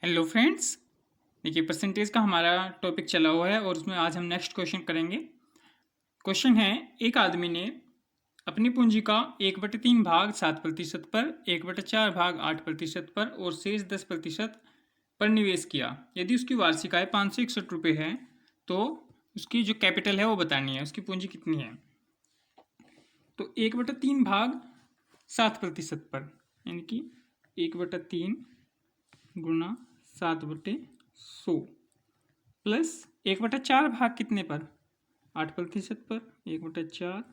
Hello friends. देखिए, percentage का हमारा टॉपिक चला हुआ है और उसमें आज हम नेक्स्ट क्वेश्चन करेंगे। क्वेश्चन है, एक आदमी ने अपनी पूंजी का 1/3 भाग 7% पर, 1/4 भाग 8% पर और शेष 10% पर निवेश किया। यदि उसकी वार्षिक आय 561 रुपये है तो उसकी जो कैपिटल है वो बतानी है, उसकी पूंजी कितनी है। तो 1/3 भाग 7% पर, यानी कि 1/3 गुना 7/100 प्लस 1/4 भाग कितने पर, 8% पर, 1/4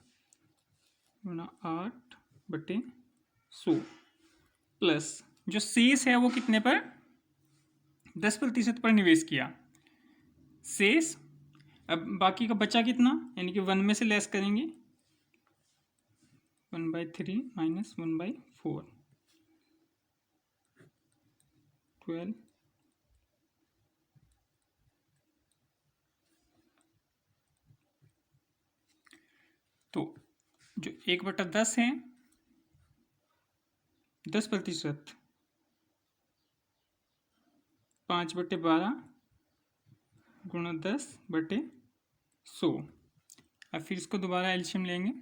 गुना 8/100 प्लस जो शेष है वो कितने पर, 10% पर निवेश किया। शेष अब बाकी का बचा कितना, यानी कि 1 में से लेस करेंगे, 1/3 माइनस 1/4 12। तो जो 1/10 है 10%, 5/12 गुणा 10/100। अब फिर इसको दोबारा एलसीएम लेंगे,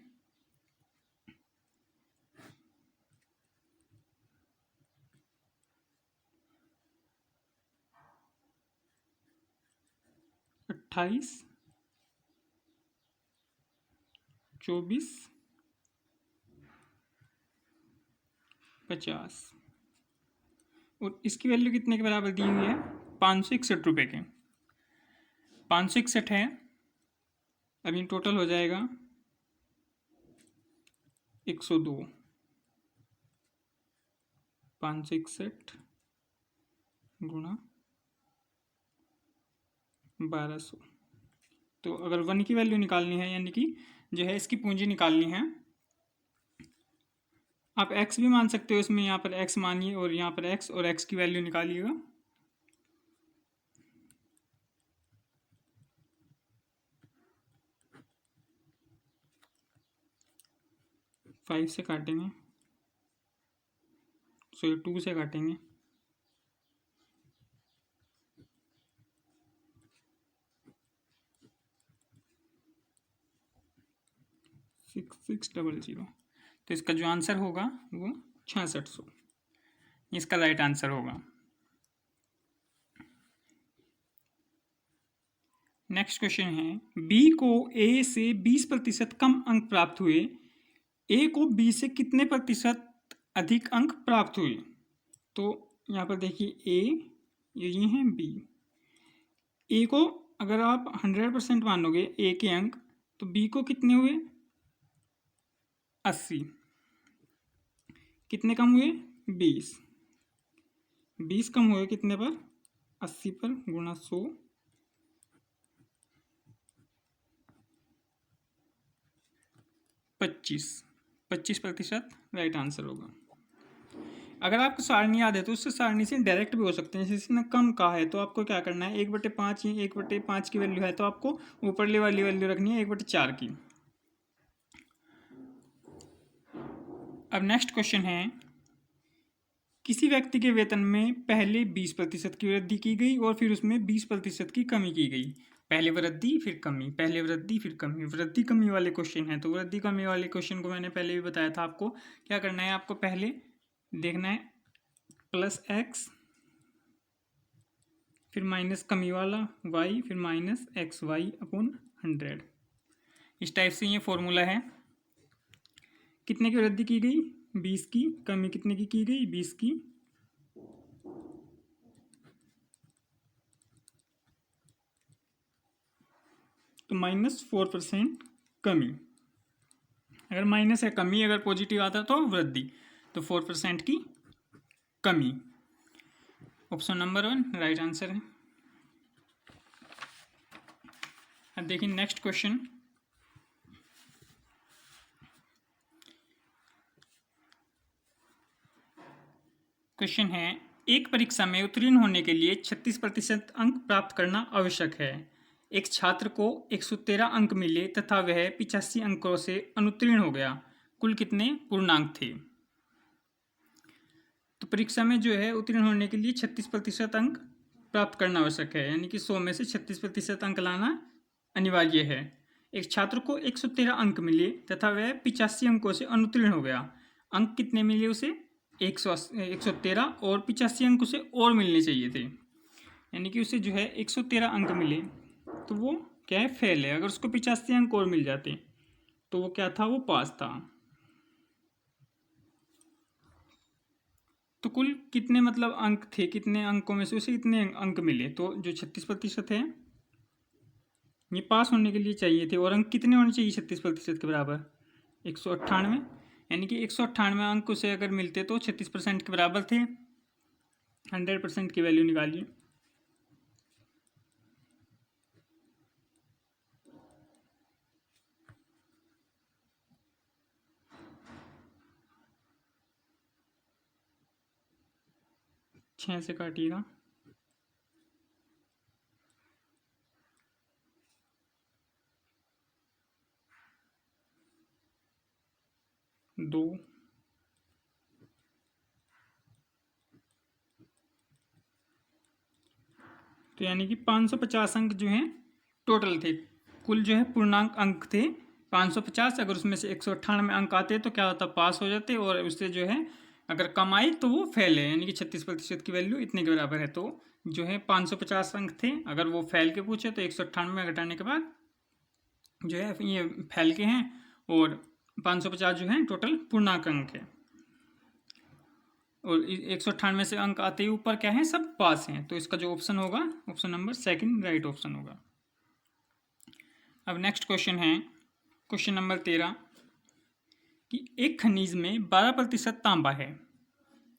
28, 24, 50 और इसकी वैल्यू कितने के बराबर दी हुई है, 561 रुपये के। 561 है, अभी टोटल हो जाएगा 102। 561 गुणा 1200। तो अगर 1 की वैल्यू निकालनी है, यानी कि जो है इसकी पूंजी निकालनी है, आप x भी मान सकते हो इसमें, यहाँ पर x मानिए और यहाँ पर x, और x की वैल्यू निकालिएगा। फाइव से काटेंगे, सॉरी 2 से काटेंगे, 6600। तो इसका जो आंसर होगा वो 6600, इसका राइट आंसर होगा। नेक्स्ट क्वेश्चन है, बी को ए से 20% कम अंक प्राप्त हुए, ए को बी से कितने प्रतिशत अधिक अंक प्राप्त हुए। तो यहाँ पर देखिए ए, ये है बी। ए को अगर आप 100% मानोगे ए के अंक, तो बी को कितने हुए, 80। कितने कम हुए, 20। 20 कम हुए कितने पर, 80 पर, गुणा 100, 25% राइट आंसर होगा। अगर आपको सारणी याद है तो उससे सारणी से डायरेक्ट भी हो सकते हैं। जैसे इसने कम कहा है तो आपको क्या करना है, 1/5 ही, 1/5 की वैल्यू है तो आपको ऊपरली वाली वैल्यू रखनी है 1/4 की। अब नेक्स्ट क्वेश्चन है, किसी व्यक्ति के वेतन में पहले 20% की वृद्धि की गई और फिर उसमें 20% की कमी की गई। पहले वृद्धि फिर कमी, पहले वृद्धि फिर कमी, वृद्धि कमी वाले क्वेश्चन है। तो वृद्धि कमी वाले क्वेश्चन को मैंने पहले भी बताया था आपको क्या करना है, आपको पहले देखना है +x, फिर माइनस कमी वाला y, फिर माइनस XY/100। इस टाइप से ये फॉर्मूला है। कितने की वृद्धि की गई, 20 की। कमी कितने की गई, 20 की। तो -4% कमी। अगर माइनस है कमी, अगर पॉजिटिव आता तो वृद्धि, तो 4% की कमी। ऑप्शन नंबर 1 राइट आंसर है। अब देखिए नेक्स्ट क्वेश्चन, क्वेश्चन है, एक परीक्षा में उत्तीर्ण होने के लिए 36% अंक प्राप्त करना आवश्यक है। एक छात्र को 113 अंक मिले तथा वह 85 अंकों से अनुत्तीर्ण हो गया। कुल कितने पूर्णांक थे। तो परीक्षा में जो है उत्तीर्ण होने के लिए 36% अंक प्राप्त करना आवश्यक है, यानी कि 100 में से 36% अंक लाना अनिवार्य है। एक छात्र को 113 अंक मिले तथा वह 85 अंकों से अनुत्तीर्ण हो गया। अंक कितने मिले उसे? 113, और 85 अंक उसे और मिलने चाहिए थे, यानी कि उसे जो है 113 अंक मिले तो वो क्या है, फेल है। अगर उसको 85 अंक और मिल जाते तो वो क्या था, वो पास था। तो कुल कितने मतलब अंक थे, कितने अंकों में से उसे कितने अंक मिले? तो जो 36% है ये पास होने के लिए चाहिए थे, और अंक कितने होने चाहिए 36% के बराबर? 198, यानी कि 198 अंक उसे अगर मिलते तो 36% के बराबर थे। 100% की वैल्यू निकालिए। छः से काटिएगा। 2, तो यानी कि 550 अंक जो हैं टोटल थे। कुल जो है पूर्णांक अंक थे 550। अगर उसमें से 198 अंक आते तो क्या होता, पास हो जाते, और उससे जो है अगर कम आई तो वो फेल है, यानी कि 36% की वैल्यू इतने के बराबर है। तो जो है 550 अंक थे, अगर वो फेल के पूछे तो 198 घटाने के बाद जो है ये फेल के हैं, और 550 जो है टोटल पूर्णांक अंक है, और 198 से अंक आते ही ऊपर क्या है, सब पास हैं। तो इसका जो ऑप्शन होगा, option number second right option होगा। अब नेक्स्ट क्वेश्चन है, क्वेश्चन नंबर 13, कि एक खनिज में 12% तांबा है।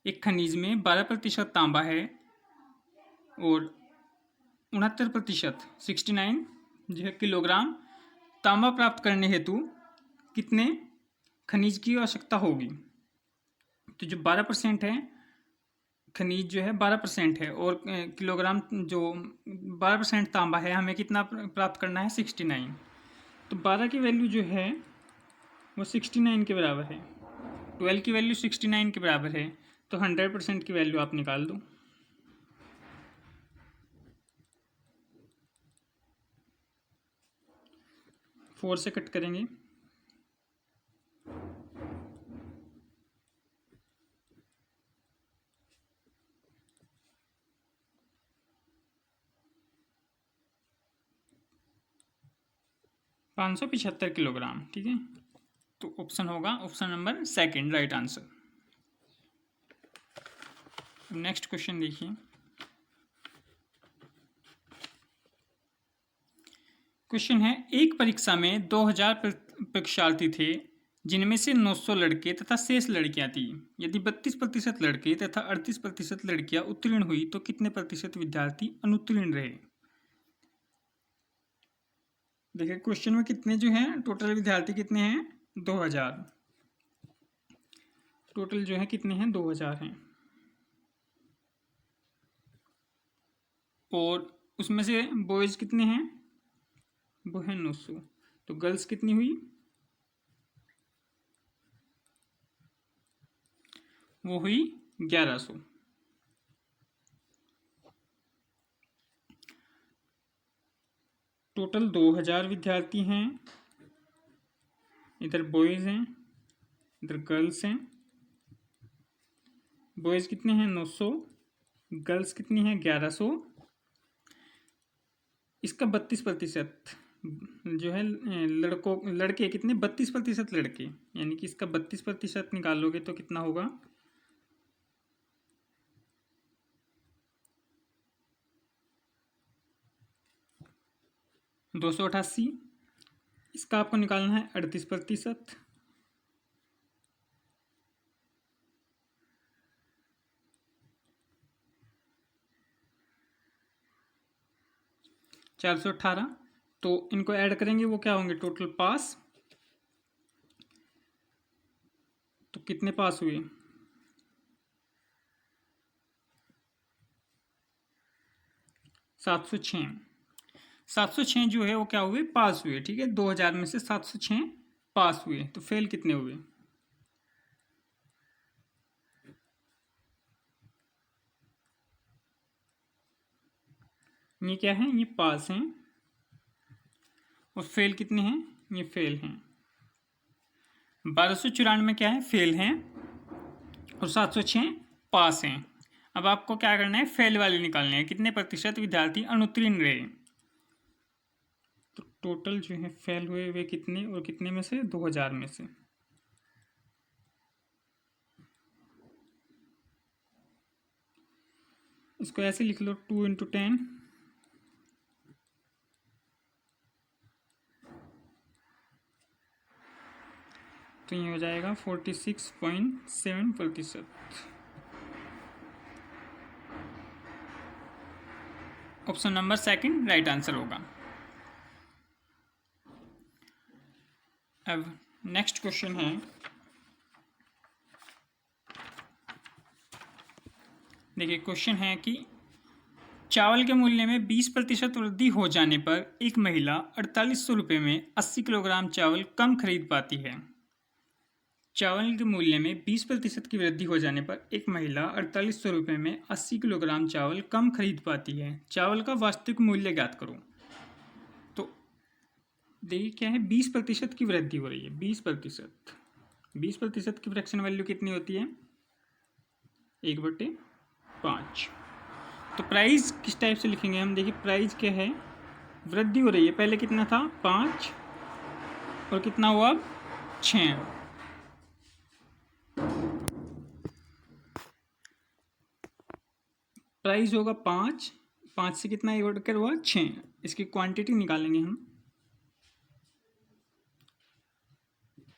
एक खनिज में 12% तांबा है और 69% 69 जो है किलोग्राम तांबा प्राप्त करने हेतु कितने खनिज की आवश्यकता होगी? तो जो 12% है, खनिज जो है 12% है, और किलोग्राम जो 12% तांबा है, हमें कितना प्राप्त करना है, 69। तो 12 की वैल्यू जो है वो 69 के बराबर है, 12 की वैल्यू 69 के बराबर है, तो 100% की वैल्यू आप निकाल दो। फोर से कट करेंगे, पाँच सौ 75 किलोग्राम, ठीक है। तो ऑप्शन होगा option number second right answer. Next question देखिए, क्वेश्चन है, एक परीक्षा में 2000 परीक्षार्थी थे, जिनमें से 900 लड़के तथा शेष लड़कियां थी। यदि 32% लड़के तथा 38% लड़कियां उत्तीर्ण हुई तो कितने प्रतिशत विद्यार्थी अनुत्तीर्ण रहे? देखिए क्वेश्चन में कितने जो हैं टोटल विद्यार्थी कितने हैं, 2000। टोटल जो है कितने हैं, 2000 हैं, और उसमें से बॉयज कितने हैं, वो है 900। तो गर्ल्स कितनी हुई, वो हुई 1100। टोटल 2000 विद्यार्थी हैं, इधर बॉयज हैं, इधर गर्ल्स हैं। बॉयज कितने हैं, 900, गर्ल्स कितनी हैं, 1100। इसका 32% जो है लड़के कितने, 32% लड़के, यानी कि इसका 32% निकालोगे तो कितना होगा, 288। इसका आपको निकालना है 38%, 418। तो इनको ऐड करेंगे वो क्या होंगे, टोटल पास। तो कितने पास हुए, 706। 706 जो है वो क्या हुए, पास हुए, ठीक है। 2000 में से 706 पास हुए, तो फेल कितने हुए, ये क्या है, ये पास हैं, और फेल कितने हैं, ये फेल हैं। 1294 क्या है, फेल हैं, और 706 पास हैं। अब आपको क्या करना है, फेल वाले निकालने हैं, कितने प्रतिशत विद्यार्थी अनुत्तीर्ण रहे। तो टोटल जो है फेल हुए वे कितने, और कितने में से, 2000 में से। इसको ऐसे लिख लो, 2 × 10, तो ये हो जाएगा 46.7%। Option number second right answer होगा। अब नेक्स्ट क्वेश्चन है, देखिए क्वेश्चन है कि चावल के मूल्य में 20% वृद्धि हो जाने पर एक महिला 4800 रुपये में 80 किलोग्राम चावल कम खरीद पाती है। चावल के मूल्य में 20% की वृद्धि हो जाने पर एक महिला 4800 रुपये में 80 किलोग्राम चावल कम खरीद पाती है। चावल का वास्तविक मूल्य ज्ञात करो। तो देखिए क्या है, 20% की वृद्धि हो रही है, 20%। 20% की फ्रैक्शन वैल्यू कितनी होती है, 1/5। तो प्राइस किस टाइप से लिखेंगे हम, देखिए प्राइस क्या है, वृद्धि हो रही है, पहले कितना था 5 और कितना हुआ अब 6। प्राइस होगा 5, 5 से कितना एक बढ़कर हुआ 6। इसकी क्वांटिटी निकालेंगे हम।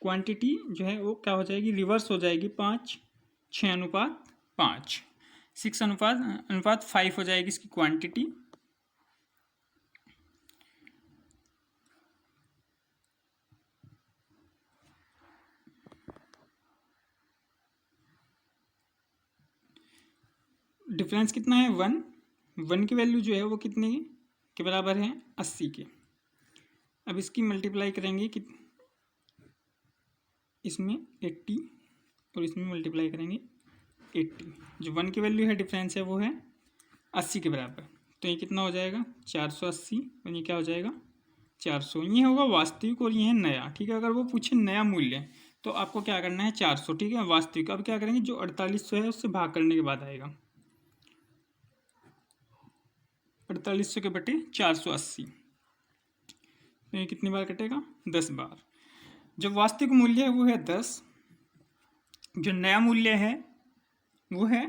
क्वांटिटी जो है वो क्या हो जाएगी, रिवर्स हो जाएगी, 5 6:5, 6:5 हो जाएगी इसकी क्वांटिटी। डिफरेंस कितना है, 1 की वैल्यू जो है वो कितनी के बराबर है, 80 के। अब इसकी मल्टीप्लाई करेंगे कि इसमें 80 और इसमें मल्टीप्लाई करेंगे 80। जो 1 की वैल्यू है डिफरेंस है वो है 80 के बराबर। तो ये कितना हो जाएगा, 480, और ये क्या हो जाएगा 400। ये होगा वास्तविक और ये है नया, ठीक है। अगर वो पूछे नया मूल्य तो आपको क्या करना है 400, ठीक है। वास्तविक अब क्या करेंगे, जो 4800 है उससे भाग करने के बाद आएगा 4800 के बटे 480। तो ये कितनी बार कटेगा, 10 बार। जो वास्तविक मूल्य है वो है 10, जो नया मूल्य है वो है,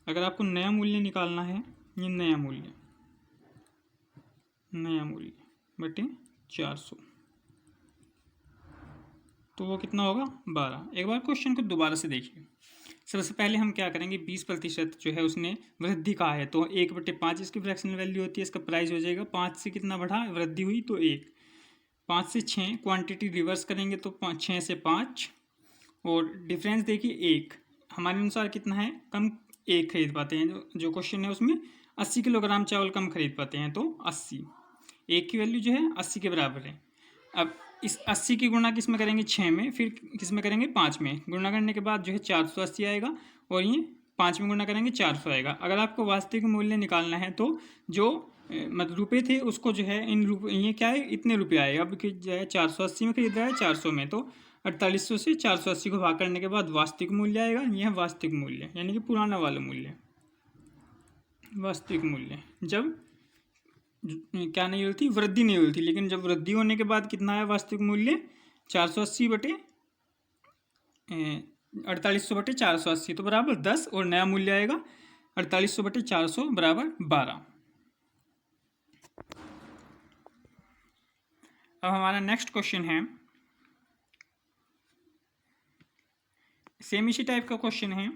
अगर आपको नया मूल्य निकालना है, ये नया मूल्य बटे 400, तो वो कितना होगा 12। एक बार क्वेश्चन को दोबारा से देखिए। सबसे पहले हम क्या करेंगे, 20% जो है उसने वृद्धि कहा है, तो 1/5 इसकी फ्रैक्शनल वैल्यू होती है, इसका प्राइस हो जाएगा 5 से कितना बढ़ा, वृद्धि हुई तो 1, 5 से 6 क्वांटिटी रिवर्स करेंगे तो 6 से 5, और डिफरेंस देखिए 1, हमारे अनुसार कितना है, कम 1 खरीद पाते हैं। जो क्वेश्चन है उसमें 80 किलोग्राम चावल कम खरीद पाते हैं, तो 80, 1 की वैल्यू जो है 80 के बराबर है। अब इस 80 की गुणा किस में करेंगे, 6 में, फिर किस में करेंगे, 5 में। गुणा करने के बाद जो है 480 आएगा, और ये 5 में गुणा करेंगे 400 आएगा। अगर आपको वास्तविक मूल्य निकालना है तो जो मतलब रुपये थे उसको जो है इन रुपये, ये क्या है, इतने रुपये आए। अब जो है 480 में खरीद रहा है 400 में, तो 4800 से 480 को भाग करने के बाद वास्तविक मूल्य आएगा। यह है वास्तविक मूल्य, यानी कि पुराना वाला मूल्य, वास्तविक मूल्य। जब क्या नहीं हुई थी, वृद्धि नहीं हुई थी, लेकिन जब वृद्धि होने के बाद कितना है वास्तविक मूल्य, 480 बटे 4800 बटे 480, तो बराबर 10, और नया मूल्य आएगा 4800 बटे 400 बराबर 12। अब हमारा नेक्स्ट क्वेश्चन है, सेम इसी टाइप का क्वेश्चन है।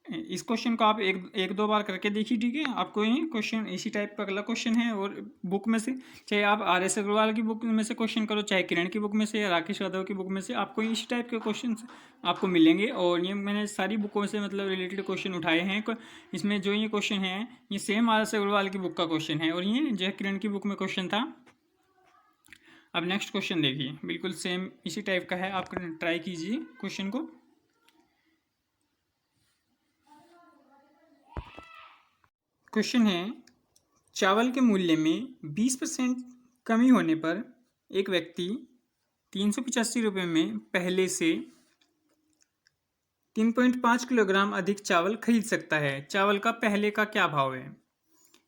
इस क्वेश्चन को आप एक दो बार करके देखिए, ठीक है। आपको ये क्वेश्चन इसी टाइप का अगला क्वेश्चन है, और बुक में से चाहे आप RS अग्रवाल की बुक में से क्वेश्चन करो, चाहे किरण की बुक में से या राकेश यादव की बुक में से, आपको इसी टाइप के क्वेश्चन आपको मिलेंगे। और ये मैंने सारी बुकों से मतलब रिलेटेड क्वेश्चन उठाए हैं। इसमें जो ये क्वेश्चन है ये सेम RS अग्रवाल की बुक का क्वेश्चन है, और ये जो है किरण की बुक में क्वेश्चन था। अब नेक्स्ट क्वेश्चन देखिए, बिल्कुल सेम इसी टाइप का है, आप ट्राई कीजिए क्वेश्चन को। क्वेश्चन है, चावल के मूल्य में 20% कमी होने पर एक व्यक्ति 385 रुपये में पहले से 3.5 किलोग्राम अधिक चावल खरीद सकता है। चावल का पहले का क्या भाव है?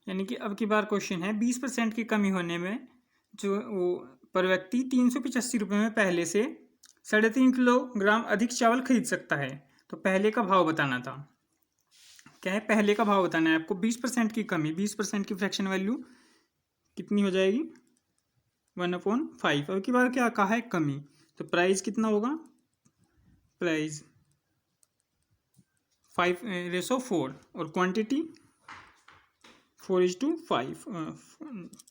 यानी कि अब की बार क्वेश्चन है, 20% की कमी होने में जो वो पर व्यक्ति 385 रुपये में पहले से 3.5 किलोग्राम अधिक चावल खरीद सकता है। तो पहले का भाव बताना था। क्या है? पहले का भाव बताना है आपको। 20% की कमी, 20% की फ्रैक्शन वैल्यू कितनी हो जाएगी? 1/5। अब की बार क्या कहा है? कमी। तो प्राइस कितना होगा? प्राइस 5/4 और क्वांटिटी 4:5,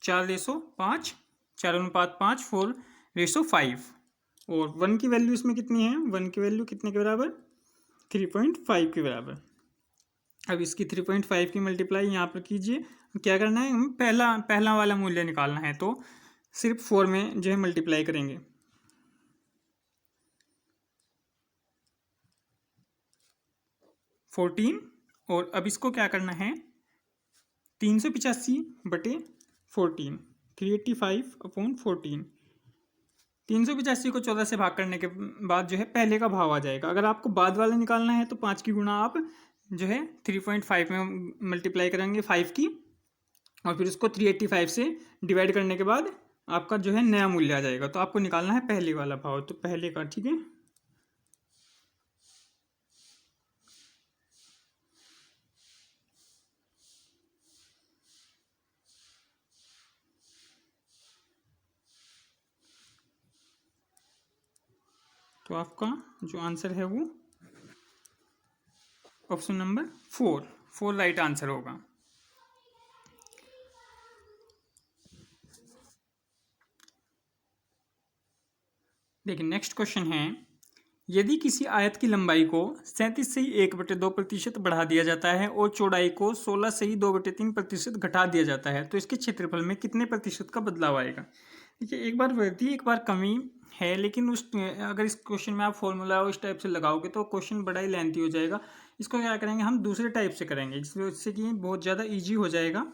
4/5, 4:5, 4/5। और 1 की वैल्यू इसमें कितनी है? 1 की वैल्यू कितने के बराबर? 3.5 के बराबर। अब इसकी 3.5 की मल्टीप्लाई यहाँ पर कीजिए। क्या करना है? हम पहला वाला मूल्य निकालना है, तो सिर्फ 4 में जो है मल्टीप्लाई करेंगे। 14। और अब इसको क्या करना है? 385/14, 385/14। 385 को 14 से भाग करने के बाद जो है पहले का भाव आ जाएगा। अगर आपको बाद वाला निकालना है तो 5 की गुणा आप जो है 3.5 में मल्टीप्लाई करेंगे 5 की, और फिर उसको 385 से डिवाइड करने के बाद आपका जो है नया मूल्य आ जाएगा। तो आपको निकालना है पहले वाला भाव, तो पहले का। ठीक है, तो आपका जो आंसर है वो ऑप्शन नंबर 4 राइट आंसर होगा। देखिए नेक्स्ट क्वेश्चन है, यदि किसी आयत की लंबाई को 37 से 1/2% बढ़ा दिया जाता है और चौड़ाई को 16 से 2/3% घटा दिया जाता है, तो इसके क्षेत्रफल में कितने प्रतिशत का बदलाव आएगा? देखिए, एक बार वृद्धि एक बार कमी है, लेकिन अगर इस क्वेश्चन में आप फॉर्मूला इस टाइप से लगाओगे तो क्वेश्चन बड़ा ही लेंथी हो जाएगा। इसको क्या करेंगे, हम दूसरे टाइप से करेंगे जिससे कि बहुत ज़्यादा ईजी हो जाएगा।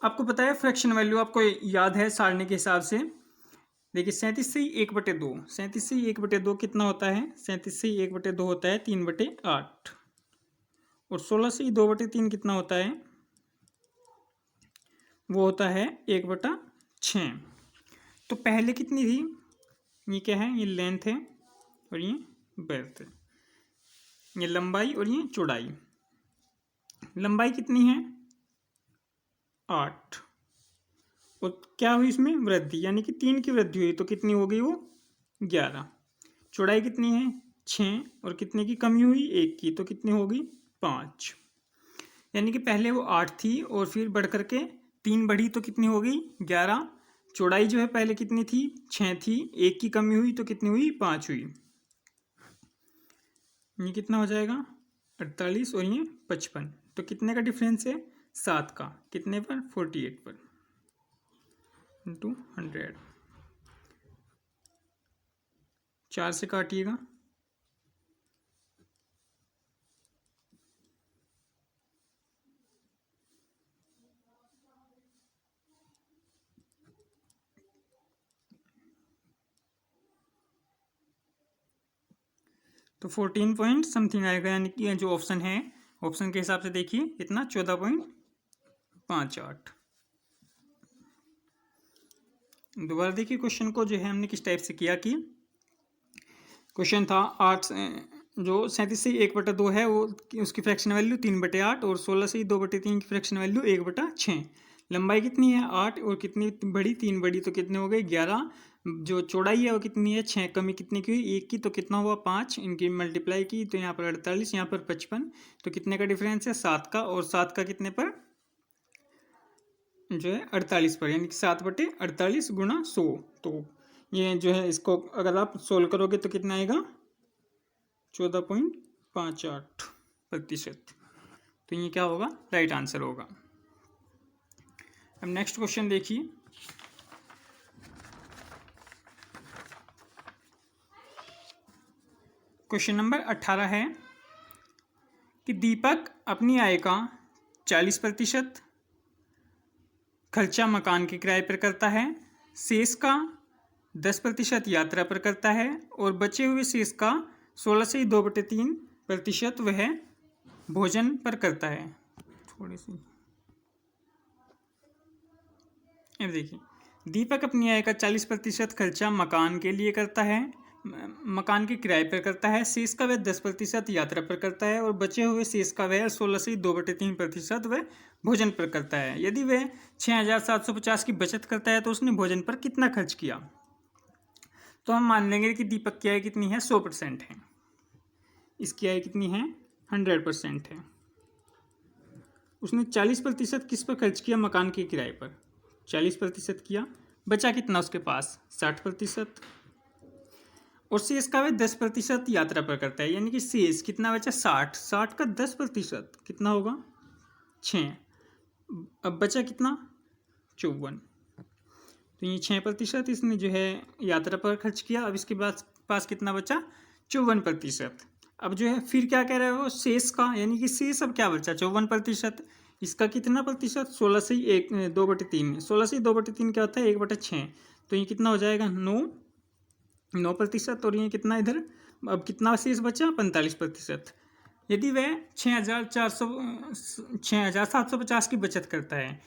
आपको पता है फ्रैक्शन वैल्यू आपको याद है सारणी के हिसाब से। देखिए 37 से 1/2, 37 से 1/2 कितना होता है? 37 से 1/2 होता है 3/8, और 16 से 2/3 कितना होता है? वो होता है 1/6। तो पहले कितनी थी? ये क्या है? ये लेंथ है और ये ब्रेड्थ है, ये लंबाई और ये चौड़ाई। लंबाई कितनी है? 8, और क्या हुई इसमें? वृद्धि, यानी कि 3 की वृद्धि हुई, तो कितनी हो गई वो? 11। चौड़ाई कितनी है? 6, और कितने की कमी हुई? 1 की, तो कितनी हो गई? 5। यानी कि पहले वो 8 थी और फिर बढ़ करके 3 बढ़ी, तो कितनी हो गई? 11। चौड़ाई जो है पहले कितनी थी? 6 थी, 1 की कमी हुई, तो कितनी हुई? 5 हुई। ये कितना हो जाएगा? 48 और ये 55। तो कितने का डिफरेंस है? 7 का। कितने पर? 48 पर, इंटू 100। 4 से काटिएगा, तो 14 पॉइंट समथिंग आएगा। यानी कि जो ऑप्शन है, ऑप्शन के हिसाब से देखिए कितना? 14.58। दोबारा देखिए क्वेश्चन को जो है हमने किस टाइप से किया कि क्वेश्चन था 8 जो 37 से 1/2 है वो उसकी फ्रैक्शन वैल्यू 3/8, और 16 से 2/3 की फ्रैक्शन वैल्यू 1/6। लंबाई कितनी है? 8, और कितनी बड़ी? 3 बड़ी, तो कितने हो गए? 11। जो चौड़ाई है वो कितनी है? 6। कमी कितनी की हुई? 1 की, तो कितना हुआ? 5। इनकी मल्टीप्लाई की तो यहाँ पर 48, यहाँ पर 55, तो कितने का डिफरेंस है? 7 का। और 7 का कितने पर? जो है 48 पर, यानी कि 7/48 गुणा 100। तो ये जो है इसको अगर आप सोल्व करोगे तो कितना आएगा? 14.58%। तो ये क्या होगा? राइट आंसर होगा। अब नेक्स्ट क्वेश्चन देखिए, क्वेश्चन नंबर 18 है कि दीपक अपनी आय का 40% खर्चा मकान के किराए पर करता है, शेष का 10% यात्रा पर करता है और बचे हुए शेष का 16 से 2/3% वह भोजन पर करता है। थोड़ी सी अब देखिए, दीपक अपनी आय का 40% खर्चा मकान के लिए करता है, मकान के किराए पर करता है, शेष का वह 10% यात्रा पर करता है और बचे हुए शेष का वह 16 से 2/3% वह भोजन पर करता है। यदि वह 6,750 की बचत करता है तो उसने भोजन पर कितना खर्च किया? तो हम मान लेंगे कि दीपक की आय कितनी है, 100% है, इसकी आय कितनी है, 100% है। उसने 40% किस पर खर्च किया? मकान के किराए पर 40% किया, बचा कितना उसके पास? 60%। और शेष का वह 10% यात्रा पर करता है, यानी कि शेष कितना बचा? 60 का 10% कितना होगा? 6। अब बचा कितना? 54। तो ये 6% इसने जो है यात्रा पर खर्च किया। अब इसके पास कितना बचा? 54%। अब जो है फिर क्या कह रहे हो? शेष का, यानी कि शेष अब क्या बचा? 54%। इसका कितना प्रतिशत? 16 से 2/3। 16 से 2/3 क्या होता है? 1/6। तो ये कितना हो जाएगा? 9%। और ये कितना इधर? अब कितना शेष बचा? 45%। यदि वह 6,750 की बचत करता है,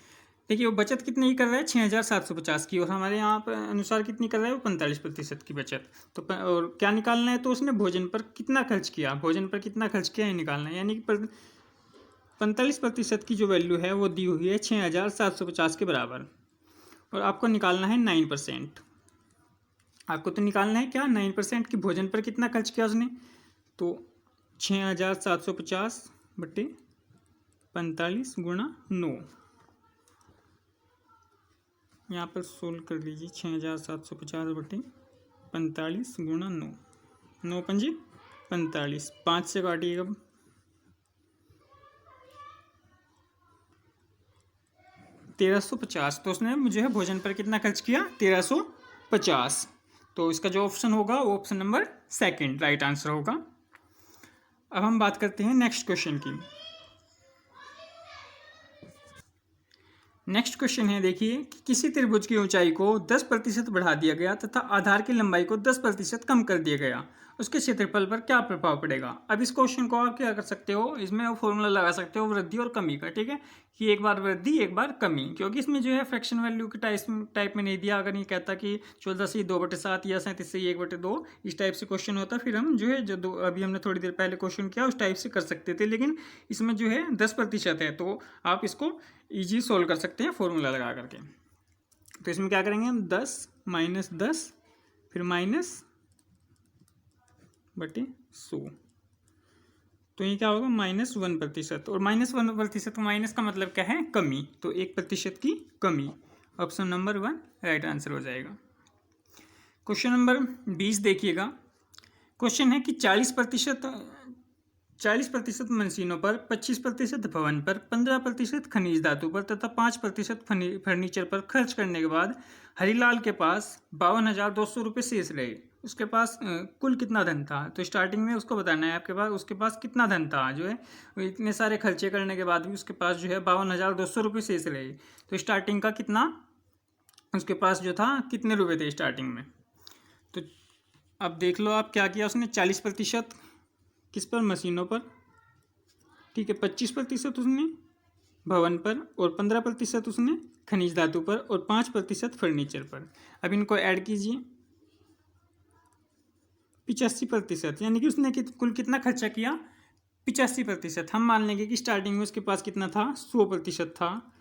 देखिए वो बचत कितनी ही कर रहा है? 6,750 की, और हमारे यहाँ पर अनुसार कितनी कर रहा है वो? 45% की बचत। तो और क्या निकालना है? तो उसने भोजन पर कितना खर्च किया, भोजन पर कितना खर्च किया ये निकालना है। यानी कि 45% की जो वैल्यू है वो दी हुई है 6,750 के बराबर, और आपको निकालना है 9%। आपको तो निकालना है क्या? 9% की भोजन पर कितना खर्च किया उसने। तो 6,750 बटे 45 गुणा 9, यहाँ पर सोल्व कर लीजिए। 6,750 बटे 45 गुणा 9, 9 पंजे 45, 5 से काटिएगा 1350। तो उसने जो है भोजन पर कितना खर्च किया? 1350। तो इसका जो ऑप्शन होगा वो ऑप्शन नंबर 2 राइट आंसर होगा। अब हम बात करते हैं नेक्स्ट क्वेश्चन की। नेक्स्ट क्वेश्चन है, देखिए कि किसी त्रिभुज की ऊंचाई को 10% बढ़ा दिया गया तथा आधार की लंबाई को 10% कम कर दिया गया, उसके क्षेत्रफल पर क्या प्रभाव पड़ेगा? अब इस क्वेश्चन को आप क्या कर सकते हो, इसमें वो फॉर्मूला लगा सकते हो वृद्धि और कमी का, ठीक है, कि एक बार वृद्धि एक बार कमी, क्योंकि इसमें जो है फ्रैक्शन वैल्यू के टाइप में नहीं दिया। अगर ये कहता कि 14 से 2/7 या 37 से 1/2 इस टाइप से क्वेश्चन होता, फिर हम जो है जो अभी हमने थोड़ी देर पहले क्वेश्चन किया उस टाइप से कर सकते थे, लेकिन इसमें जो है 10% है तो आप इसको ईजी सोल्व कर सकते हैं फॉर्मूला लगा करके। तो इसमें क्या करेंगे हम? 10 - 10 फिर माइनस बटे 100, तो ये क्या होगा? -1%। और -1% माइनस का मतलब क्या है? कमी। तो 1% की कमी, ऑप्शन नंबर 1 राइट आंसर हो जाएगा। क्वेश्चन नंबर 20 देखिएगा। क्वेश्चन है कि 40% मशीनों पर, 25% भवन पर, 15% खनिज धातु पर तथा 5% फर्नीचर पर खर्च करने के बाद हरिलाल के पास 52,200 रुपये शेष रहे। उसके पास कुल कितना धन था? तो स्टार्टिंग में उसको बताना है आपके पास उसके पास कितना धन था, जो है इतने सारे खर्चे करने के बाद भी उसके पास जो है 52,200 रुपये शेष रहे। तो स्टार्टिंग का कितना उसके पास जो था, कितने रुपये थे स्टार्टिंग में? तो अब देख लो आप क्या किया उसने। 40% किस पर? मशीनों पर, ठीक है, 25% उसने भवन पर, और 15% उसने खनिज धातु पर, और 5% फर्नीचर पर। अब इनको ऐड कीजिए, 85%, यानी कि उसने कुल कितना खर्चा किया? 85%। हम मान लेंगे कि स्टार्टिंग में उसके पास कितना था? 100% था।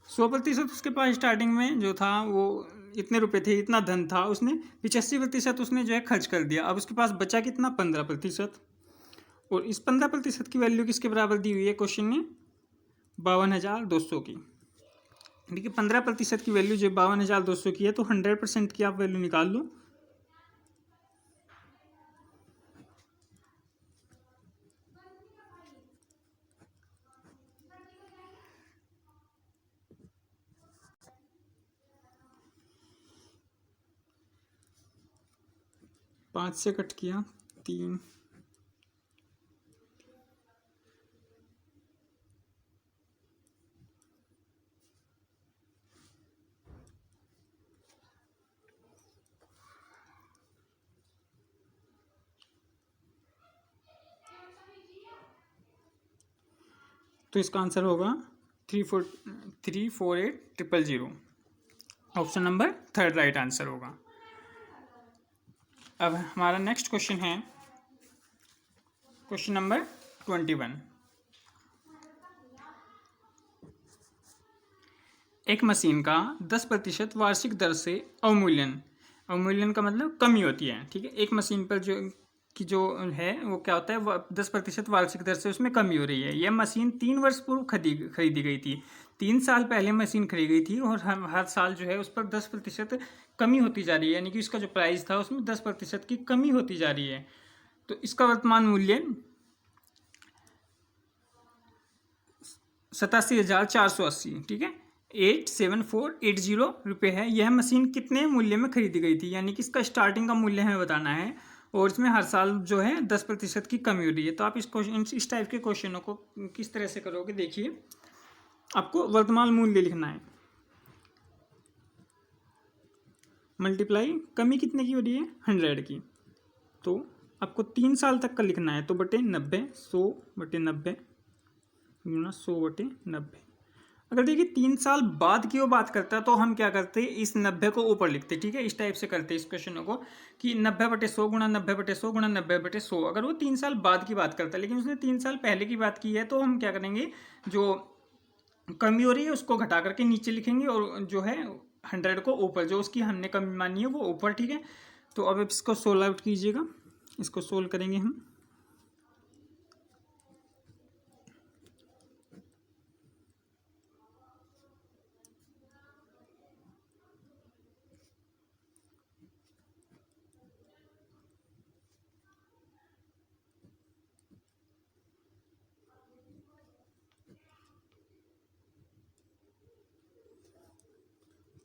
100% उसके पास स्टार्टिंग में जो था वो इतने रुपए थे, इतना धन था, उसने 85% उसने जो है खर्च कर दिया। अब उसके पास बचा कितना? 15%। और इस 15% की वैल्यू किसके बराबर दी हुई है क्वेश्चन में? 52,200 की। देखिए 15% की वैल्यू जो 52,200 की है, तो 100% की आप वैल्यू निकाल लो। पाँच से कट किया 3, तो इसका आंसर होगा 348,000। ऑप्शन नंबर 3 राइट आंसर होगा। अब हमारा नेक्स्ट क्वेश्चन है क्वेश्चन नंबर 21। एक मशीन का 10% वार्षिक दर से अवमूल्यन का मतलब कमी होती है, ठीक है। एक मशीन पर जो है वो क्या होता है, वो 10% वार्षिक दर से उसमें कमी हो रही है। यह मशीन 3 वर्ष पूर्व खरीदी गई थी। 3 साल पहले मशीन खरीदी गई थी और हर साल जो है उस पर 10% कमी होती जा रही है, यानी कि उसका जो प्राइस था उसमें 10% की कमी होती जा रही है। तो इसका वर्तमान मूल्य 87,480, ठीक है, 87480 रुपये है। यह मशीन कितने मूल्य में खरीदी गई थी, यानी कि इसका स्टार्टिंग का मूल्य हमें बताना है और इसमें हर साल जो है 10% की कमी हो रही है। तो आप इस टाइप के क्वेश्चनों को किस तरह से करोगे, देखिए आपको वर्तमान मूल्य लिखना है, मल्टीप्लाई कमी कितने की हो रही है 100 की, तो आपको 3 साल तक का लिखना है। तो बटे 90, 100/90 गुना 100/90। अगर देखिए 3 साल बाद की वो बात करता है तो हम क्या करते हैं, इस 90 को ऊपर लिखते, ठीक है। इस टाइप से करते हैं इस क्वेश्चन को कि 90/100 गुणा 90/100 गुणा 90/100। अगर वो 3 साल बाद की बात करता है, लेकिन उसने 3 साल पहले की बात की है, तो हम क्या करेंगे, जो कमी हो रही है उसको घटा करके नीचे लिखेंगे और जो है 100 को ऊपर, जो उसकी हमने कमी मानी है वो ऊपर, ठीक है। तो अब इसको सोल्व आउट कीजिएगा, इसको सोल्व करेंगे हम।